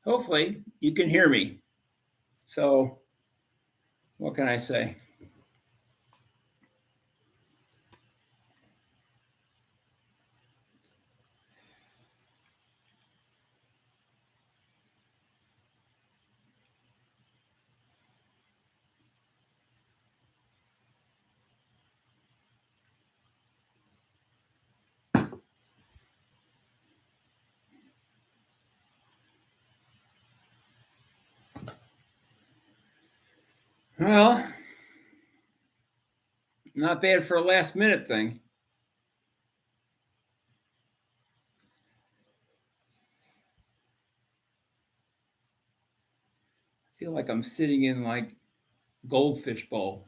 Hopefully, you can hear me. So, what can I say? Well, not bad for a last minute thing. I feel like I'm sitting in like goldfish bowl.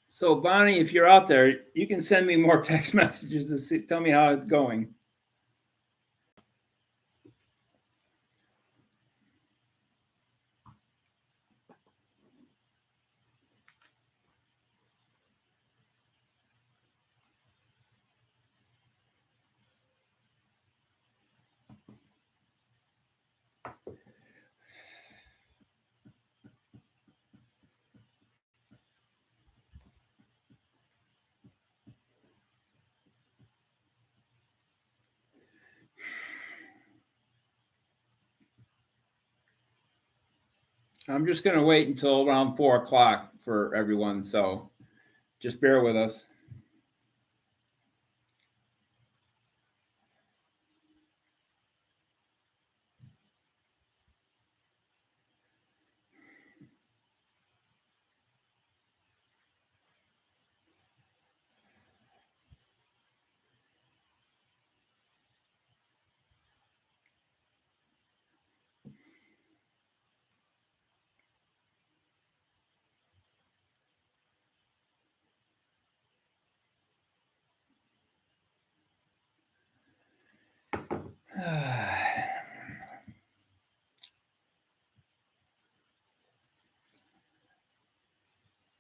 So, Bonnie, if you're out there, you can send me more text messages to tell me how it's going. I'm just going to wait until around 4 o'clock for everyone. So, just bear with us.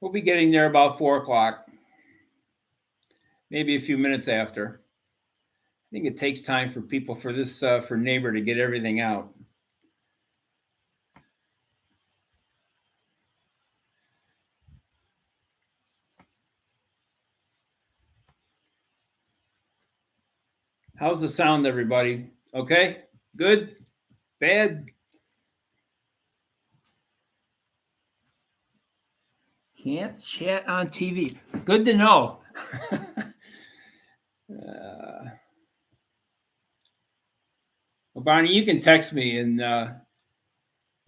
We'll be getting there about 4 o'clock, maybe a few minutes after. I think it takes time for people for this for neighbor to get everything out. How's the sound, everybody? Okay, good, bad. Can't chat on TV. Good to know. Well, Barney, you can text me, and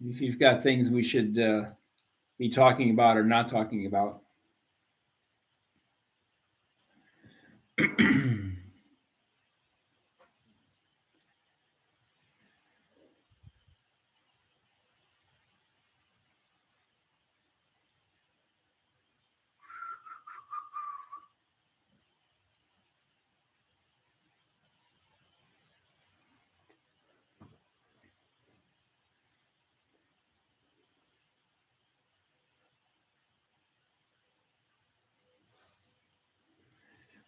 if you've got things we should be talking about or not talking about.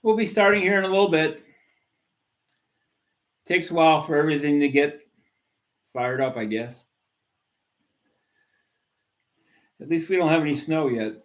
We'll be starting here in a little bit. Takes a while for everything to get fired up, I guess. At least we don't have any snow yet.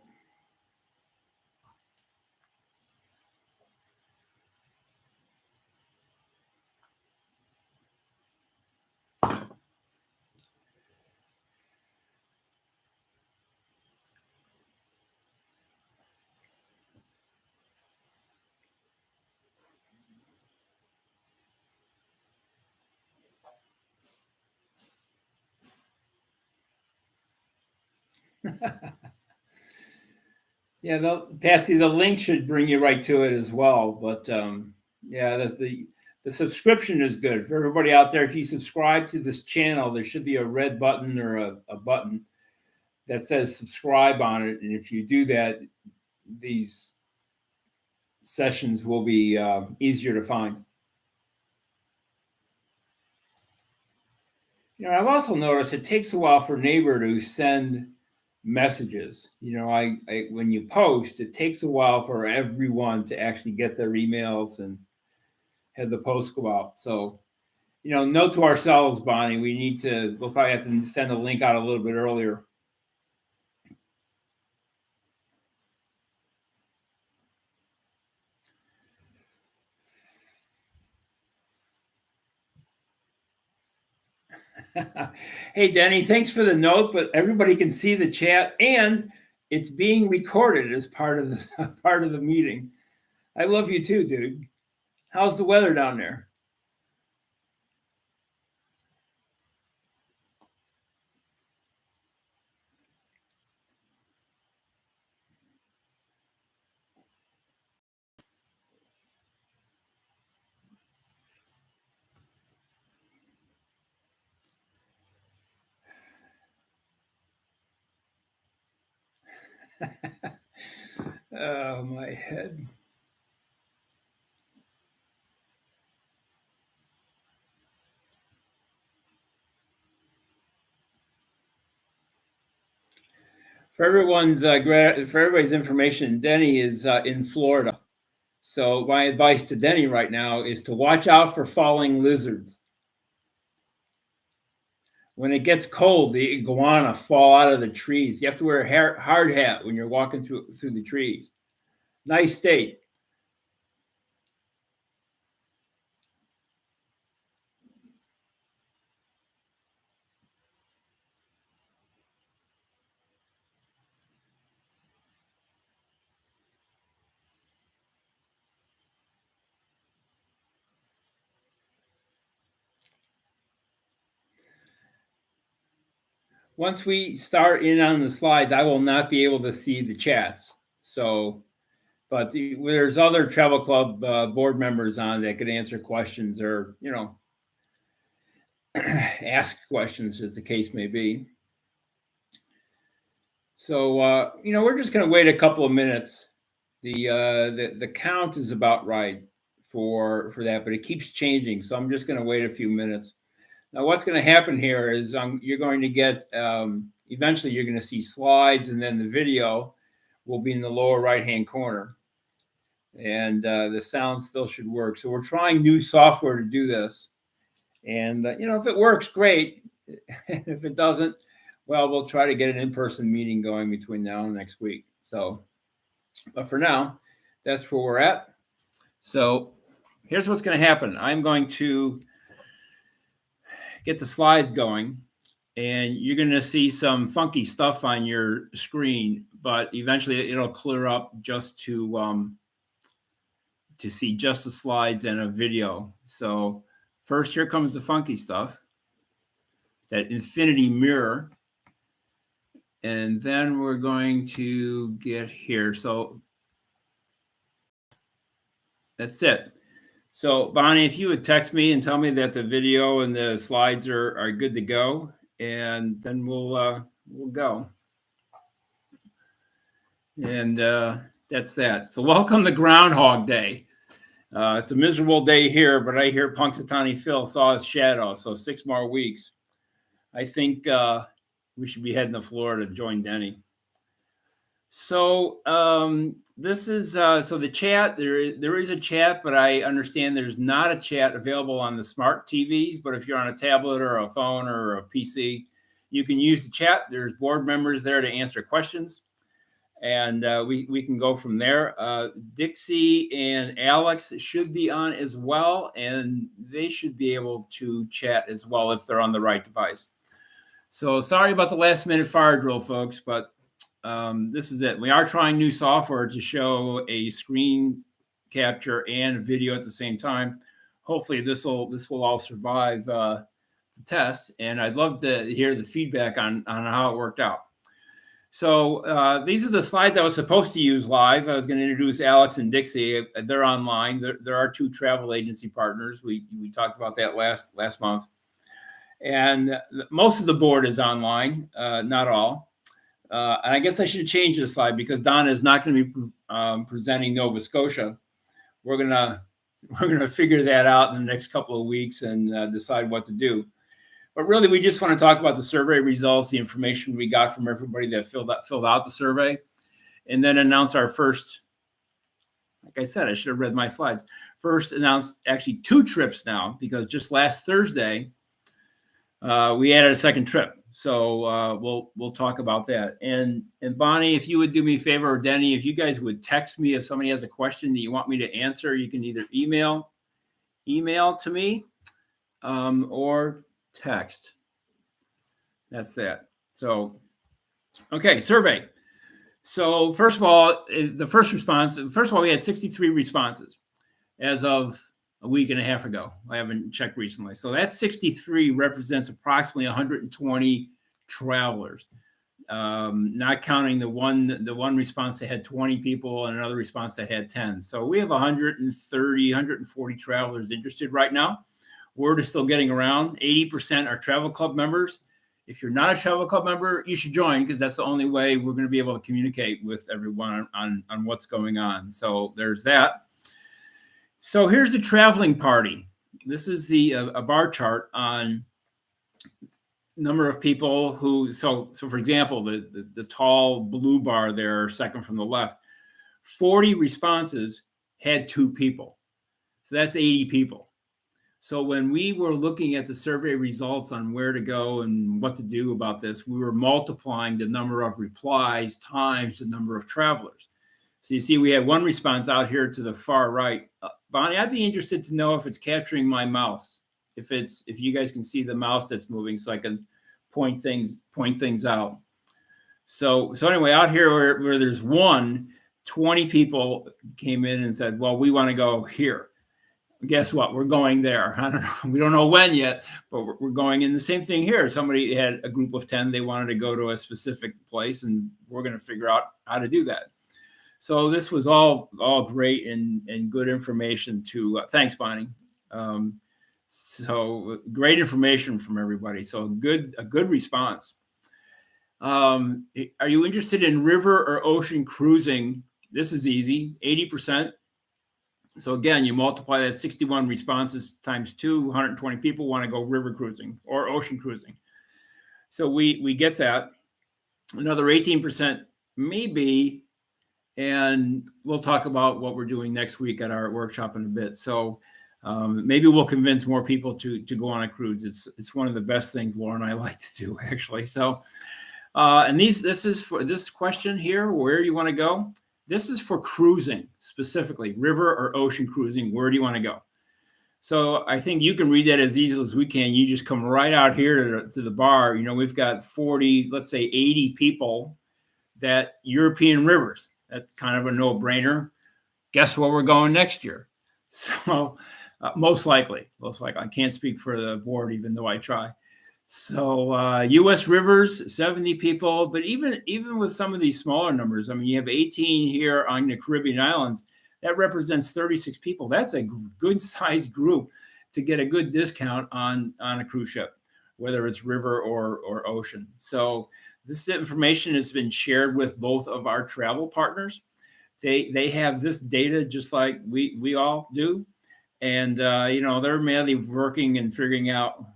Yeah, Patsy, the link should bring you right to it as well. But yeah, the subscription is good for everybody out there. If you subscribe to this channel, there should be a red button or a button that says subscribe on it. And if you do that, these sessions will be easier to find. I've also noticed it takes a while for Neighbor to send messages. I when you post, it takes a while for everyone to actually get their emails and have the post go out. So, note to ourselves, Bonnie, we'll probably have to send a link out a little bit earlier. Hey, Denny, thanks for the note, but everybody can see the chat and it's being recorded as part of the meeting. I love you too, dude. How's the weather down there? Oh, my head. For everybody's information, Denny is in Florida. So my advice to Denny right now is to watch out for falling lizards. When it gets cold, the iguana fall out of the trees. You have to wear a hard hat when you're walking through the trees. Nice state. Once we start in on the slides, I will not be able to see the chats. So, but there's other travel club board members on that could answer questions or, ask questions as the case may be. So, we're just going to wait a couple of minutes. The count is about right for that, but it keeps changing. So I'm just going to wait a few minutes. Now, what's going to happen here is you're going to get, eventually you're going to see slides, and then the video will be in the lower right-hand corner. And the sound still should work. So we're trying new software to do this. And, if it works, great. If it doesn't, well, we'll try to get an in-person meeting going between now and next week. So, but for now, that's where we're at. So here's what's going to happen. I'm going to get the slides going, and you're going to see some funky stuff on your screen, but eventually it'll clear up just to see just the slides and a video. So first, here comes the funky stuff, that infinity mirror. And then we're going to get here. So that's it. So Bonnie, if you would text me and tell me that the video and the slides are good to go, and then we'll go. And that's that. So welcome to Groundhog Day. It's a miserable day here, but I hear Punxsutawney Phil saw his shadow. So 6 more weeks. I think we should be heading to Florida to join Denny. So this is so the chat. There is a chat, but I understand there's not a chat available on the smart TVs. But if you're on a tablet or a phone or a PC, you can use the chat. There's board members there to answer questions, and we can go from there. Dixie and Alex should be on as well, and they should be able to chat as well if they're on the right device. So sorry about the last minute fire drill, folks, but this is it. We are trying new software to show a screen capture and video at the same time. Hopefully this will all survive the test, and I'd love to hear the feedback on how it worked out. So these are the slides I was supposed to use live. I was going to introduce Alex and Dixie. They're online. There are 2 travel agency partners. We talked about that last month. And most of the board is online, not all. and I guess I should change this slide because Donna is not going to be presenting Nova Scotia. We're gonna figure that out in the next couple of weeks and decide what to do. But really, we just want to talk about the survey results, the information we got from everybody that filled out the survey, and then announce our first. Like I said, I should have read my slides. First announced actually 2 trips now, because just last Thursday we added a second trip. So we'll talk about that. And Bonnie, if you would do me a favor, or Denny, if you guys would text me if somebody has a question that you want me to answer, you can either email to me or text. That's that. So, okay, survey. So first of all, we had 63 responses as of a week and a half ago. I haven't checked recently. So that 63 represents approximately 120 travelers, not counting the one response that had 20 people and another response that had 10. So we have 130, 140 travelers interested right now. Word is still getting around. 80% are travel club members. If you're not a travel club member, you should join, because that's the only way we're going to be able to communicate with everyone on what's going on. So there's that. So here's the traveling party. This is a bar chart on number of people who. So for example, the tall blue bar there, second from the left, 40 responses had 2 people. So that's 80 people. So when we were looking at the survey results on where to go and what to do about this, we were multiplying the number of replies times the number of travelers. So you see, we had one response out here to the far right. Bonnie, I'd be interested to know if it's capturing my mouse, if you guys can see the mouse that's moving, so I can point things out. So anyway, out here where there's 20 people came in and said, well, we want to go here. Guess what? We're going there. I don't know. We don't know when yet, but we're going in. The same thing here. Somebody had a group of 10. They wanted to go to a specific place, and we're going to figure out how to do that. So this was all great and good information to. Thanks, Bonnie. So great information from everybody. So a good response. Are you interested in river or ocean cruising? This is easy. 80%. So again, you multiply that 61 responses times 2, 120 people want to go river cruising or ocean cruising. So we get that. Another 18% maybe, and we'll talk about what we're doing next week at our workshop in a bit. So maybe we'll convince more people to go on a cruise. It's one of the best things Laura and I like to do, actually. So and this is for this question here, where you want to go. This is for cruising, specifically river or ocean cruising. Where do you want to go? So I think you can read that as easily as we can. You just come right out here to the bar. You know, we've got 40, let's say 80 people that European rivers. That's kind of a no-brainer. Guess where we're going next year? So most likely. I can't speak for the board, even though I try. So U.S. rivers, 70 people, but even with some of these smaller numbers, I mean, you have 18 here on the Caribbean islands. That represents 36 people. That's a good sized group to get a good discount on a cruise ship, whether it's river or ocean. So this information has been shared with both of our travel partners. They have this data just like we all do, and they're madly working and figuring out.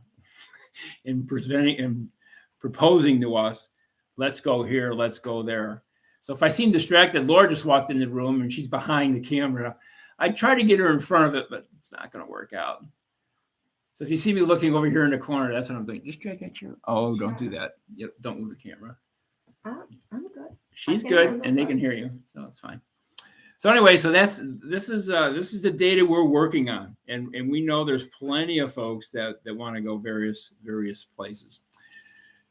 And presenting and proposing to us, let's go here, let's go there. So if I seem distracted, Laura just walked in the room and she's behind the camera. I try to get her in front of it, but it's not going to work out. So if you see me looking over here in the corner, that's what I'm thinking. Just drag that chair. Oh, don't do that. Yep, don't move the camera. I'm good. She's good, and they can hear you, so it's fine. So anyway, so this is the data we're working on, and we know there's plenty of folks that want to go various places.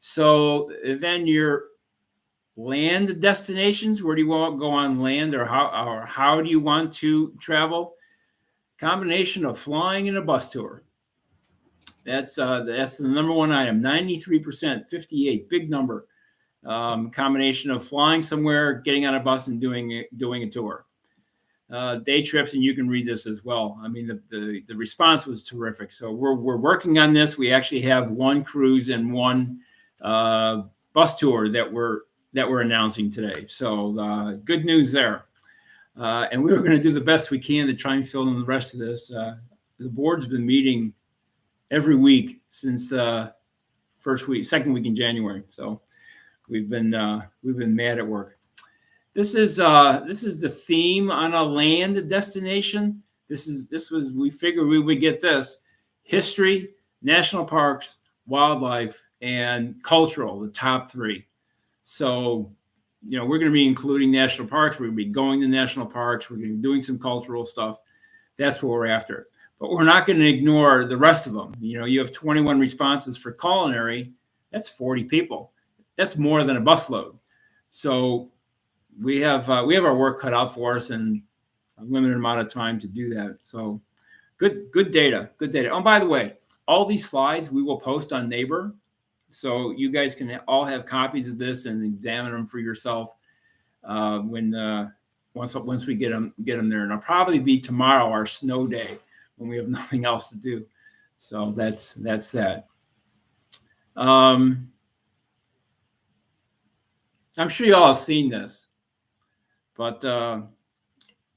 So then your land destinations, where do you want to go on land, or how do you want to travel? Combination of flying and a bus tour. That's the number one item. 93%, 58, big number. Combination of flying somewhere, getting on a bus, and doing a tour. Day trips, and you can read this as well. I mean, the response was terrific. So we're working on this. We actually have one cruise and one bus tour that we're that we're announcing today. So good news there. And we were going to do the best we can to try and fill in the rest of this. The board's been meeting every week since second week in January. So we've been mad at work. This is the theme on a land destination. We figured we would get this: history, national parks, wildlife, and cultural, the top three. So, we're going to be including national parks. We're going to be going to national parks. We're going to be doing some cultural stuff. That's what we're after. But we're not going to ignore the rest of them. You have 21 responses for culinary. That's 40 people. That's more than a busload. So we have our work cut out for us and a limited amount of time to do that. So good data. Oh, by the way, all these slides we will post on Neighbor. So you guys can all have copies of this and examine them for yourself once we get them there. And it'll probably be tomorrow, our snow day, when we have nothing else to do. So that's that. I'm sure you all have seen this, but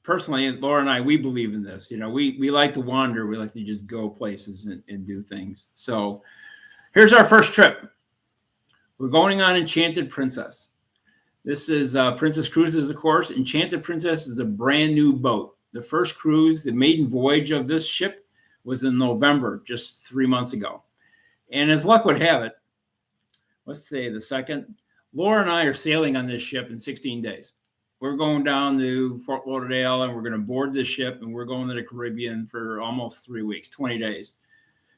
personally, Laura and I, we believe in this. We like to wander. We like to just go places and do things. So here's our first trip. We're going on Enchanted Princess. This is Princess Cruises, of course. Enchanted Princess is a brand new boat. The first cruise, the maiden voyage of this ship, was in November, just 3 months ago. And as luck would have it, let's say the second, Laura and I are sailing on this ship in 16 days. We're going down to Fort Lauderdale, and we're going to board this ship, and we're going to the Caribbean for almost 3 weeks, 20 days.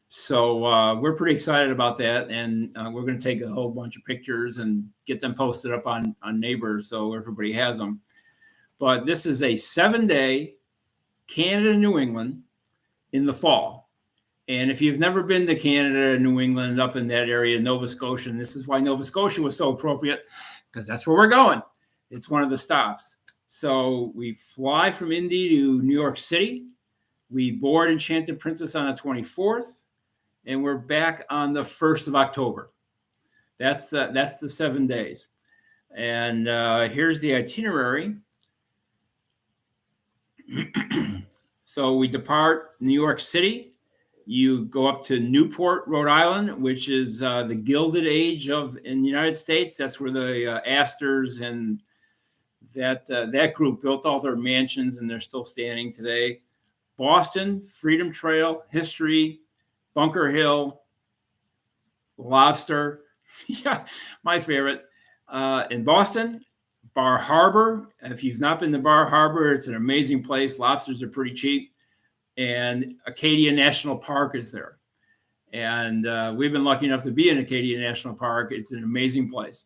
So we're pretty excited about that, and we're going to take a whole bunch of pictures and get them posted up on Neighbor so everybody has them. But this is a 7-day Canada, New England in the fall. And if you've never been to Canada, New England, up in that area, Nova Scotia, and this is why Nova Scotia was so appropriate, because that's where we're going. It's one of the stops. So we fly from Indy to New York City. We board Enchanted Princess on the 24th, and we're back on the 1st of October. That's the 7 days. And here's the itinerary. So we depart New York City. You go up to Newport, Rhode Island, which is the Gilded Age in the United States. That's where the Astors and that group built all their mansions, and they're still standing today. Boston, Freedom Trail, history, Bunker Hill, Lobster. Yeah, my favorite. In Boston, Bar Harbor. If you've not been to Bar Harbor, it's an amazing place. Lobsters are pretty cheap. And Acadia National Park is there. And we've been lucky enough to be in Acadia National Park. It's an amazing place.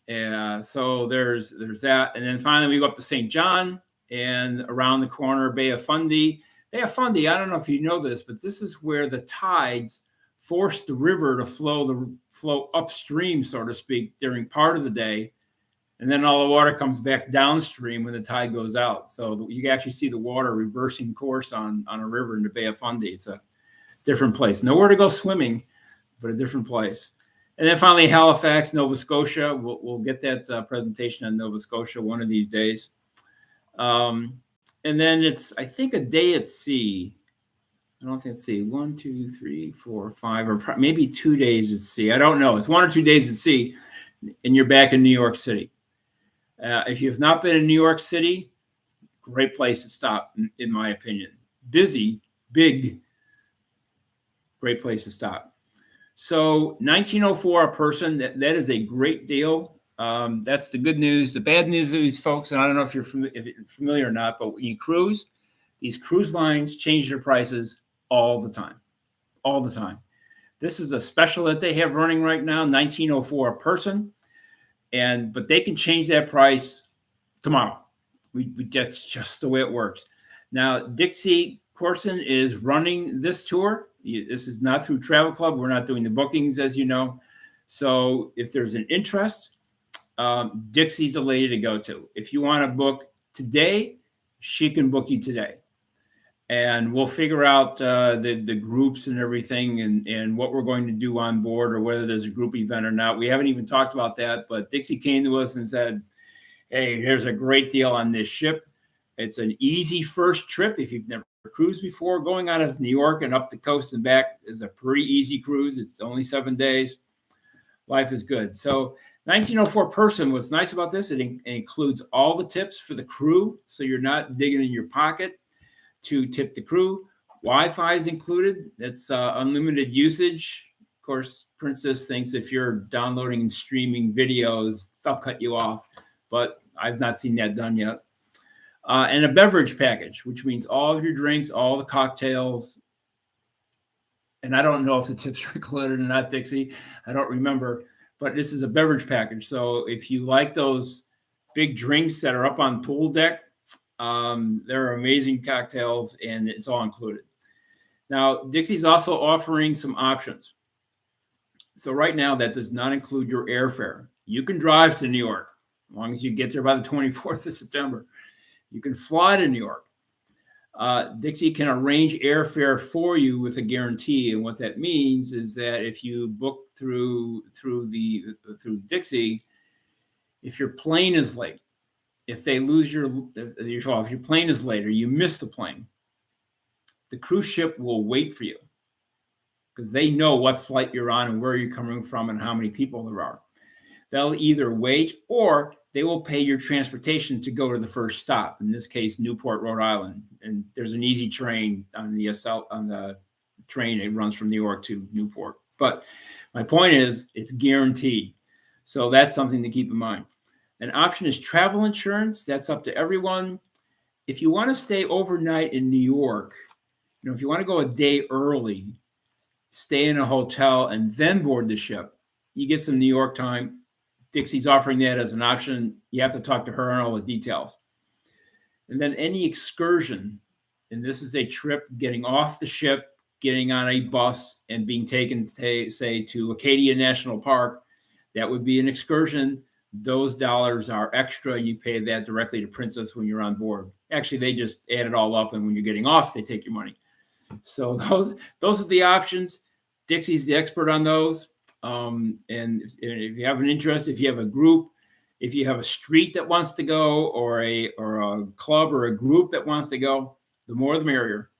So there's that. And then finally, we go up to St. John and around the corner, Bay of Fundy. Bay of Fundy, I don't know if you know this, but this is where the tides force the river to flow upstream, so to speak, during part of the day. And then all the water comes back downstream when the tide goes out. So you can actually see the water reversing course on a river in the Bay of Fundy. It's a different place. Nowhere to go swimming, but a different place. And then finally, Halifax, Nova Scotia. We'll get that presentation on Nova Scotia one of these days. And then it's, I think, a day at sea. I don't think it's sea. 1, 2, 3, 4, 5, or maybe 2 days at sea. I don't know. It's 1 or 2 days at sea, and you're back in New York City. If you have not been in New York City, great place to stop, in my opinion. Busy, big, great place to stop. So $19.04 a person, that is a great deal. That's the good news. The bad news is, folks, and I don't know if you're familiar or not, but when you cruise, these cruise lines change their prices all the time. All the time. This is a special that they have running right now, $19.04 a person. But they can change that price tomorrow. That's just the way it works. Now, Dixie Corson is running this tour. This is not through Travel Club. We're not doing the bookings, as you know. So if there's an interest, Dixie's the lady to go to. If you want to book today, she can book you today. and we'll figure out the groups and everything and what we're going to do on board, or whether there's a group event or not. We haven't even talked about that, but Dixie came to us and said, hey, here's a great deal on this ship. It's an easy first trip if you've never cruised before. Going out of New York and up the coast and back is a pretty easy cruise. It's only 7 days. Life is good. So 1904 person, what's nice about this, it includes all the tips for the crew, so you're not digging in your pocket to tip the crew. Wi-Fi is included. It's unlimited usage. Of course, Princess thinks if you're downloading and streaming videos, they'll cut you off, but I've not seen that done yet. And a beverage package, which means all of your drinks, all the cocktails. And I don't know if the tips are included or not, Dixie. I don't remember, but this is a beverage package. So if you like those big drinks that are up on pool deck, they're amazing cocktails, and it's all included. Now, Dixie's also offering some options. So right now, that does not include your airfare. You can drive to New York as long as you get there by the 24th of September. You can fly to New York. Dixie can arrange airfare for you with a guarantee, and what that means is that if you book through Dixie, if your plane is late, if your plane is late or you miss the plane, the cruise ship will wait for you because they know what flight you're on and where you're coming from and how many people there are. They'll either wait or they will pay your transportation to go to the first stop. In this case, Newport, Rhode Island. And there's an easy train on the train. It runs from New York to Newport. But my point is, it's guaranteed. So that's something to keep in mind. An option is travel insurance. That's up to everyone. If you want to stay overnight in New York, if you want to go a day early, stay in a hotel and then board the ship, you get some New York time. Dixie's offering that as an option. You have to talk to her on all the details. And then any excursion, and this is a trip getting off the ship, getting on a bus and being taken, say to Acadia National Park, that would be an excursion. Those dollars are extra. You pay that directly to Princess when you're on board. Actually, they just add it all up, and when you're getting off, they take your money. So those are the options. Dixie's the expert on those. And if you have an interest, if you have a group, if you have a street that wants to go, or a club or a group that wants to go, the more the merrier.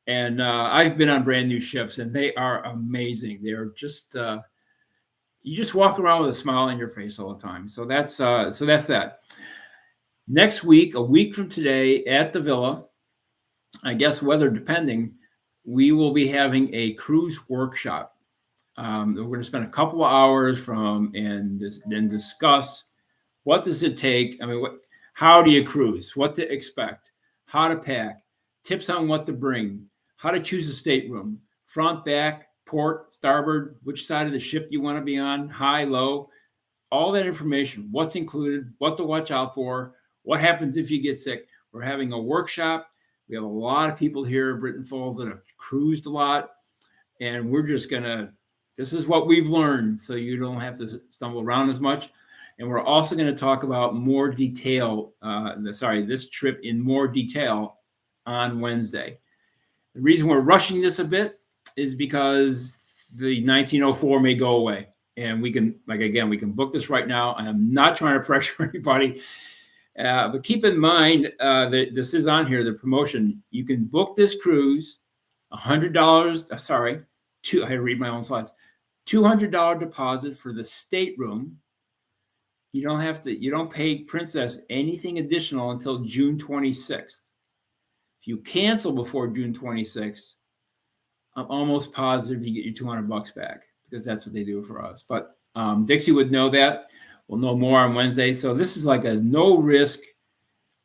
And I've been on brand new ships, and they are amazing. They're just you just walk around with a smile on your face all the time. So that's that. Next week, a week from today, at the Villa, I guess weather depending, we will be having a cruise workshop. We're going to spend a couple of hours then discuss what does it take. I mean, how do you cruise? What to expect? How to pack? Tips on what to bring? How to choose a stateroom? Front, back, port, starboard? Which side of the ship do you want to be on? High, low? All that information. What's included? What to watch out for? What happens if you get sick? We're having a workshop. We have a lot of people here at Britton Falls that have cruised a lot, and we're just this is what we've learned, so you don't have to stumble around as much. And we're also going to talk about more detail, this trip in more detail on Wednesday. The reason we're rushing this a bit is because the 1904 may go away, and we can book this right now. I am not trying to pressure anybody, but keep in mind that this is on here, the promotion. You can book this cruise, $100. I read my own slides. $200 deposit for the stateroom. You don't pay Princess anything additional until June 26th. If you cancel before June 26th, I'm almost positive you get your $200 back, because that's what they do for us. But Dixie would know that. We'll know more on Wednesday. So this is like a no risk,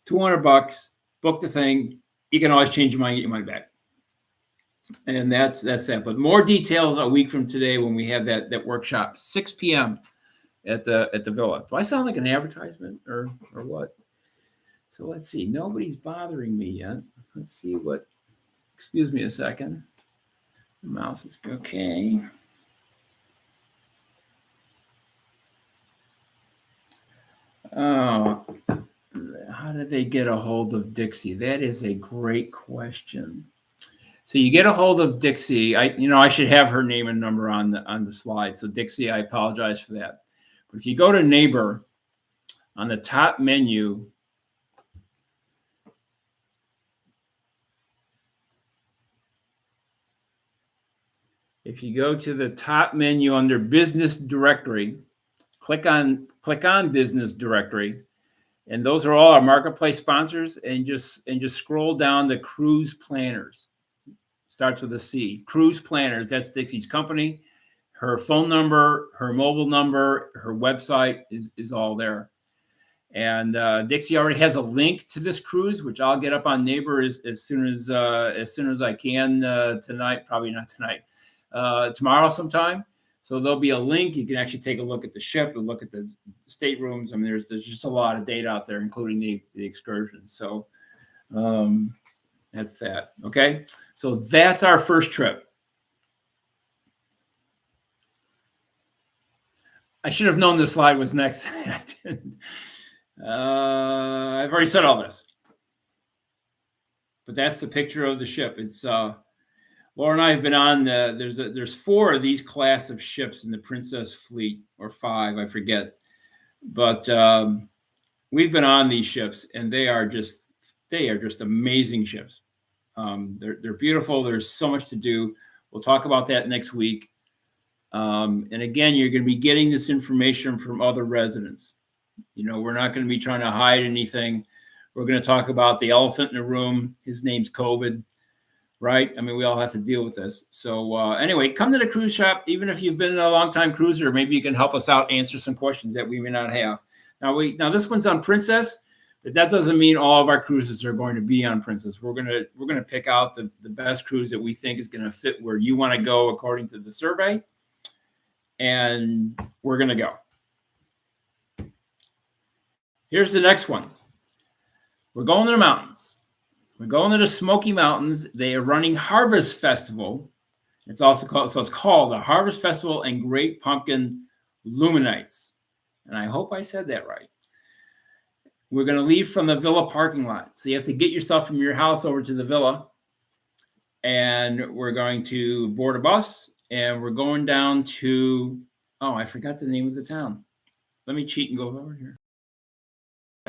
$200, book the thing. You can always change your mind, get your money back. And that's that. But more details a week from today when we have that workshop, 6 p.m. at the Villa. Do I sound like an advertisement or what? So let's see. Nobody's bothering me yet. Let's see what. Excuse me a second. The mouse is okay. Oh, how How do they get a hold of Dixie? That is a great question. So you get a hold of Dixie. I should have her name and number on the slide. So Dixie, I apologize for that. But if you go to Neighbor on the top menu, if you go to the top menu under Business Directory, click on Business Directory, and those are all our marketplace sponsors. And just scroll down to Cruise Planners. Starts with a C. Cruise Planners. That's Dixie's company. Her phone number, her mobile number, her website is all there. And Dixie already has a link to this cruise, which I'll get up on Neighbor as soon as I can tonight. Probably not tonight. Tomorrow sometime. So there'll be a link. You can actually take a look at the ship and look at the staterooms. I mean, there's just a lot of data out there, including the excursion. So that's that. Okay. So that's our first trip. I should have known this slide was next. I didn't. I've already said all this. But that's the picture of the ship. It's Laura and I have been on there's 4 of these class of ships in the Princess fleet, or 5, I forget. But we've been on these ships, and they are just amazing ships. They're beautiful. There's so much to do. We'll talk about that next week. And again, you're going to be getting this information from other residents. We're not going to be trying to hide anything. We're going to talk about the elephant in the room. His name's COVID, right? I mean, we all have to deal with this. So anyway, come to the cruise shop. Even if you've been a long-time cruiser, maybe you can help us out, answer some questions that we may not have. Now this one's on Princess, but that doesn't mean all of our cruises are going to be on Princess. We're gonna pick out the best cruise that we think is going to fit where you want to go according to the survey, and we're going to go. Here's the next one. We're going to the mountains. We're going to the Smoky Mountains. They are running Harvest Festival. It's called the Harvest Festival and Great Pumpkin Luminites. And I hope I said that right. We're going to leave from the villa parking lot. So you have to get yourself from your house over to the villa. And we're going to board a bus. And we're going down to, I forgot the name of the town. Let me cheat and go over here.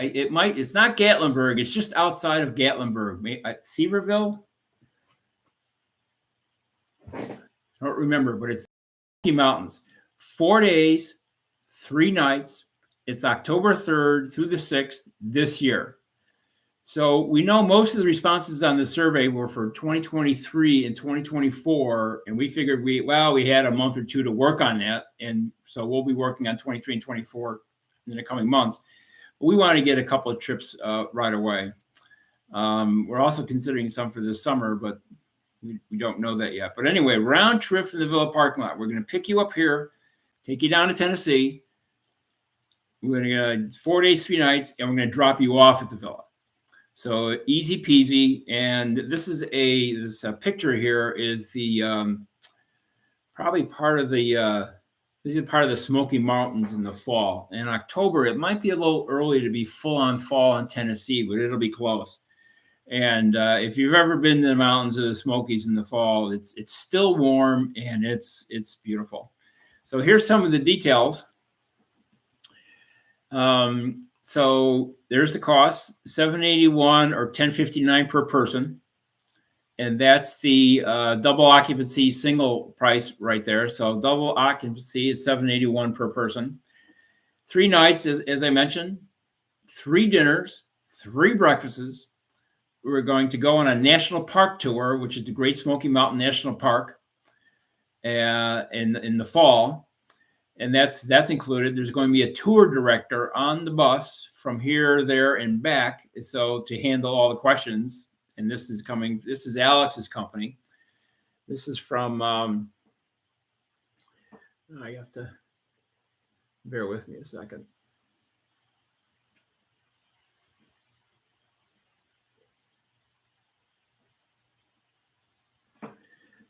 It's not Gatlinburg. It's just outside of Gatlinburg. Seaverville? I don't remember, but it's Smoky Mountains. 4 days, 3 nights. It's October 3rd through the 6th this year. So we know most of the responses on the survey were for 2023 and 2024, and we figured we had a month or 2 to work on that, and so we'll be working on 23 and 24 in the coming months. But we want to get a couple of trips right away. We're also considering some for this summer, but we don't know that yet. But anyway, round trip from the villa parking lot. We're going to pick you up here, take you down to Tennessee. We're going to go 4 days, 3 nights, and we're going to drop you off at the villa. So easy peasy. And this is this picture here is the probably part of the this is part of the Smoky Mountains in the fall. In October, it might be a little early to be full on fall in Tennessee, but it'll be close. And if you've ever been to the mountains of the Smokies in the fall, it's still warm and it's beautiful. So here's some of the details. So there's the cost, $781 or $1,059 per person. And that's the double occupancy single price right there. So double occupancy is $781 per person. 3 nights, as I mentioned, 3 dinners, 3 breakfasts. We're going to go on a national park tour, which is the Great Smoky Mountain National Park in the fall. And that's included. There's going to be a tour director on the bus from here, there, and back. So to handle all the questions. And this is Alex's company. This is from, you have to bear with me a second.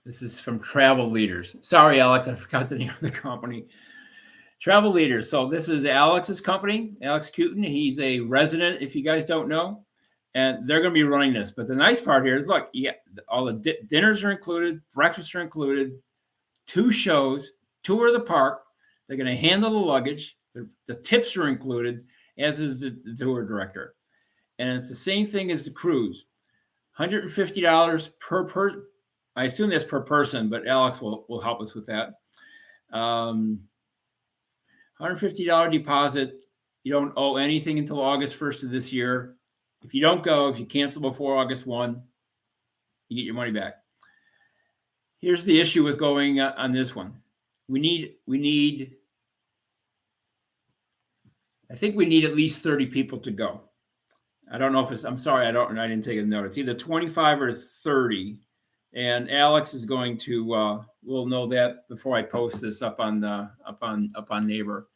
This is from Travel Leaders. Sorry, Alex, I forgot the name of the company. Travel leaders. So this is Alex's company, Alex Cutin. He's a resident, if you guys don't know, and they're going to be running this. But the nice part here is, look, yeah, all the dinners are included, breakfasts are included, 2 shows, tour of the park. They're going to handle the luggage. The tips are included, as is the tour director. And it's the same thing as the cruise. $150 per. I assume that's per person, but Alex will help us with that. $150 deposit. You don't owe anything until August 1st of this year. If you don't go, if you cancel before August 1, you get your money back. Here's the issue with going on this one. I think we need at least 30 people to go. I don't know if it's, I'm sorry, I didn't take a note. It's either 25 or 30. And Alex is going to, we'll know that before I post this up on Neighbor.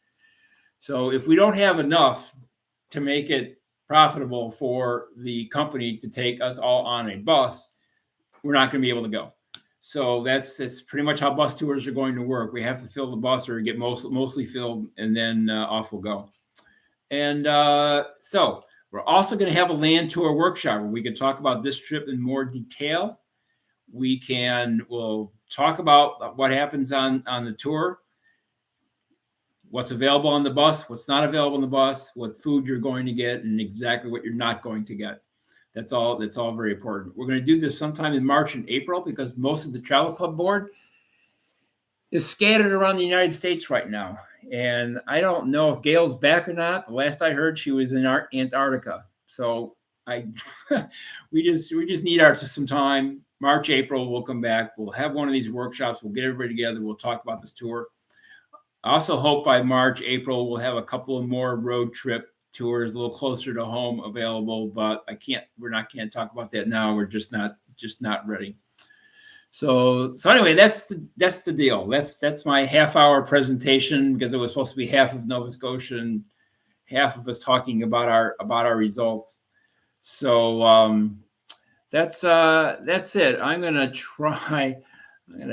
So if we don't have enough to make it profitable for the company to take us all on a bus, we're not going to be able to go. So that's pretty much how bus tours are going to work. We have to fill the bus or get mostly filled, and then off we'll go. And so we're also going to have a land tour workshop where we can talk about this trip in more detail. We'll talk about what happens on the tour, what's available on the bus, what's not available on the bus, what food you're going to get, and exactly what you're not going to get. That's all very important. We're going to do this sometime in March and April because most of the travel club board is scattered around the United States right now. And I don't know if Gail's back or not. The last I heard, she was in Antarctica. So we just need some time. March, April, we'll come back. We'll have one of these workshops. We'll get everybody together. We'll talk about this tour. I also hope by March, April, we'll have a couple of more road trip tours a little closer to home available, but can't talk about that now. We're just not ready. So anyway, that's the deal. That's my half-hour presentation because it was supposed to be half of Nova Scotia and half of us talking about our results. So that's it. I'm gonna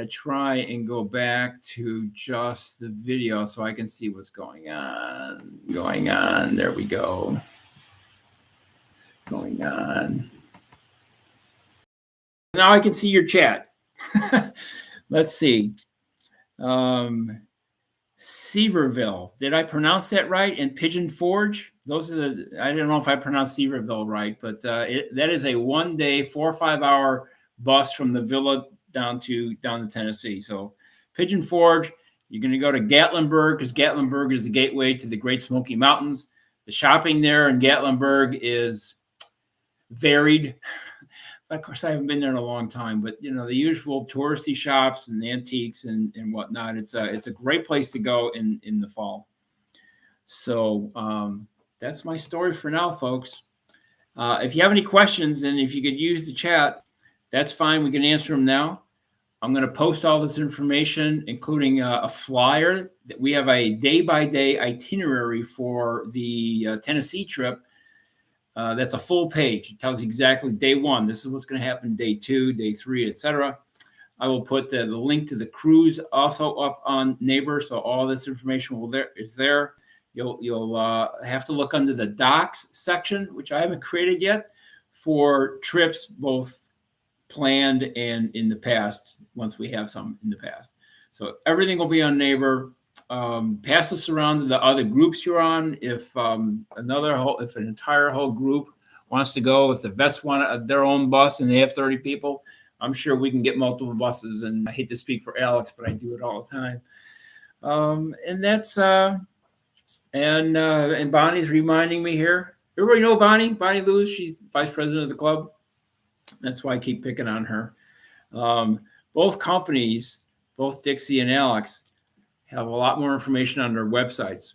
try and go back to just the video so I can see what's going on. There we go. Going on. Now I can see your chat. Let's see. Seaverville. Did I pronounce that right? And Pigeon Forge. Those are I don't know if I pronounced Seaverville right, but that is a 1-day, 4 or 5 hour bus from the Villa down to Tennessee. So Pigeon Forge, you're going to go to Gatlinburg because Gatlinburg is the gateway to the Great Smoky Mountains. The shopping there in Gatlinburg is varied. Of course, I haven't been there in a long time, but the usual touristy shops and antiques and whatnot. It's a great place to go in the fall. So that's my story for now, folks. If you have any questions and if you could use the chat, that's fine. We can answer them now. I'm going to post all this information, including a flyer. That we have a day-by-day itinerary for the Tennessee trip. That's a full page. It tells you exactly day 1. This is what's going to happen day 2, day 3, etc. I will put the link to the cruise also up on Neighbor, so all this information is there. You'll have to look under the docs section, which I haven't created yet, for trips both planned and in the past, once we have some in the past. So everything will be on Neighbor. Pass this around to the other groups you're on. If an entire whole group wants to go, if the vets want their own bus and they have 30 people, I'm sure we can get multiple buses. And I hate to speak for Alex, but I do it all the time. And that's and Bonnie's reminding me here. Everybody know Bonnie Lewis? She's vice president of the club. That's why I keep picking on her. Both companies, both Dixie and Alex, have a lot more information on their websites,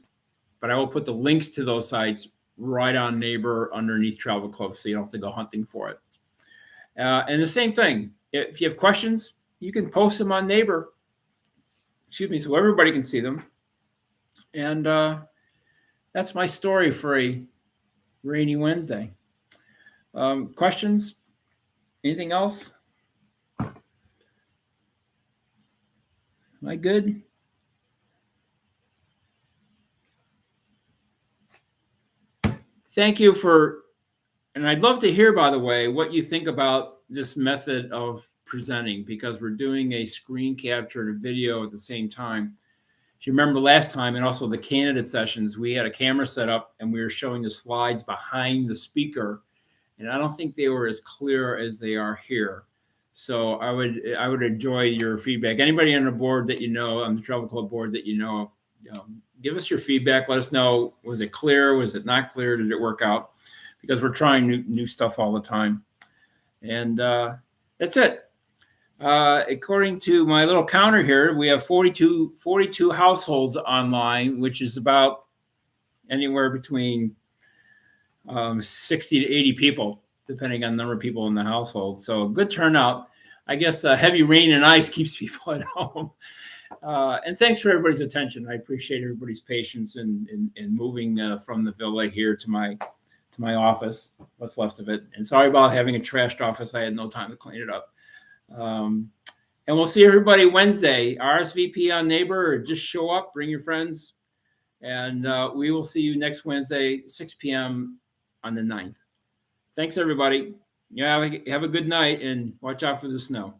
but I will put the links to those sites right on Neighbor underneath Travel Club, so you don't have to go hunting for it. And the same thing, if you have questions, you can post them on Neighbor. So everybody can see them. And that's my story for a rainy Wednesday. Questions? Anything else? Am I good? thank you for, and I'd love to hear, by the way, what you think about this method of presenting, because we're doing a screen capture and a video at the same time. If you remember last time, and also the candidate sessions, we had a camera set up and we were showing the slides behind the speaker, and I don't think they were as clear as they are here. So I would enjoy your feedback. Anybody on the board that you know, on the Travel Club board that you know, give us your feedback. Let us know, was it clear? Was it not clear? Did it work out? Because we're trying new stuff all the time. And that's it. According to my little counter here, we have 42 households online, which is about anywhere between 60 to 80 people, depending on the number of people in the household. So good turnout. I guess heavy rain and ice keeps people at home. And thanks for everybody's attention. I appreciate everybody's patience in moving from the villa here to my office, what's left of it. And sorry about having a trashed office. I had no time to clean it up. And we'll see everybody Wednesday. RSVP on Neighbor, or just show up, bring your friends. And we will see you next Wednesday, 6 p.m. on the 9th. Thanks, everybody. Yeah, have a good night and watch out for the snow.